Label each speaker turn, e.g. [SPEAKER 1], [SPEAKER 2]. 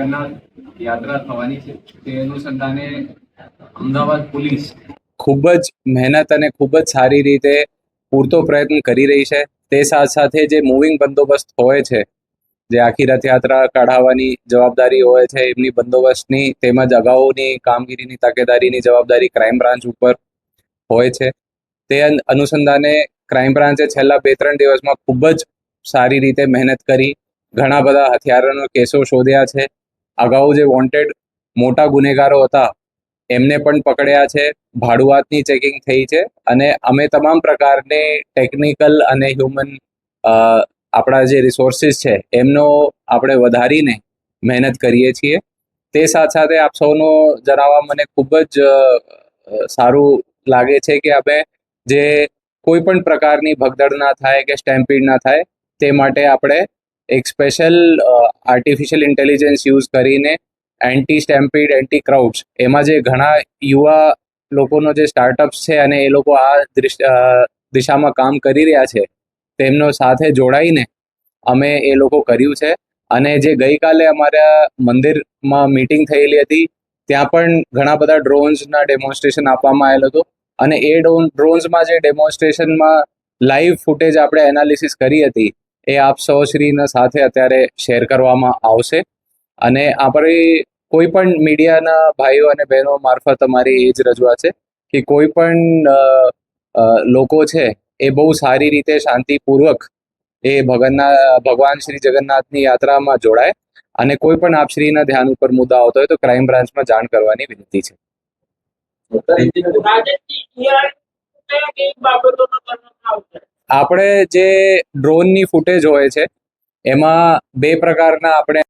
[SPEAKER 1] જગન્નાથ યાત્રા થવાની છે તે અનુસંધાને અમદાવાદ પોલીસ
[SPEAKER 2] ખૂબ જ મહેનત અને ખૂબ જ સારી રીતે પૂરતો પ્રયત્ન કરી રહી છે. તે સાથે સાથે જે મૂવિંગ બંદોબસ્ત હોય છે, જે આખી રથયાત્રા કાઢાવવાની જવાબદારી હોય છે, એમની બંદોબસ્તની તેમજ અગાઉની કામગીરીની તકેદારીની જવાબદારી ક્રાઇમ બ્રાન્ચ ઉપર હોય છે. તે અનુસંધાને ક્રાઇમ બ્રાન્ચે છેલ્લા 2-3 દિવસમાં ખૂબ જ સારી રીતે મહેનત કરી ઘણા બધા હથિયારોનો કેસો શોધ્યા છે. અગાઉ જે વોન્ટેડ મોટા ગુનેગારો હતા એમને પણ પકડ્યા છે. ભાડુઆતની ચેકિંગ થઈ છે અને અમે તમામ પ્રકારની ટેકનિકલ અને હ્યુમન આપણા જે રિસોર્સિસ છે એમનો આપણે વધારીને મહેનત કરીએ છીએ. તે સાથે સાથે આપ સૌનો જણાવવા મને ખૂબ જ સારું લાગે છે કે આપણે જે કોઈ પણ પ્રકારની ભગદડ ના થાય કે સ્ટેમ્પીડ ના થાય તે માટે આપણે એક સ્પેશિયલ આર્ટિફિશિયલ ઇન્ટેલિજન્સ યુઝ કરીને એન્ટી સ્ટેમ્પીડ, એન્ટી ક્રાઉડ્સ એમાં જે ઘણા યુવા લોકોનો જે સ્ટાર્ટઅપ્સ છે અને એ લોકો આ દિશામાં કામ કરી રહ્યા છે તેમનો સાથે જોડાઈને અમે એ લોકો કર્યું છે. અને જે ગઈકાલે અમારા મંદિરમાં મીટિંગ થયેલી હતી ત્યાં પણ ઘણા બધા ડ્રોન્સના ડેમોન્સ્ટ્રેશન આપવામાં આવેલું હતું અને એ ડ્રોન્સમાં જે ડેમોન્સ્ટ્રેશનમાં લાઈવ ફૂટેજ આપણે એનાલિસિસ કરી હતી એ આપ સૌ શ્રીના સાથે અત્યારે શેર કરવામાં આવશે. અને આપણી કોઈ પણ મીડિયાના ભાઈઓ અને બહેનો મારફત અમારી એ જ રજૂઆત છે કે કોઈ પણ લોકો છે એ બહુ સારી રીતે શાંતિપૂર્વક એ ભગવાન શ્રી જગન્નાથની યાત્રામાં જોડાય અને કોઈ પણ આપશ્રીના ધ્યાન ઉપર મુદ્દા આવતો હોય તો ક્રાઇમ બ્રાન્ચમાં જાણ કરવાની વિનંતી છે. આપણે જે ડ્રોનની ફૂટેજ હોય છે એમાં 2 પ્રકારના આપણે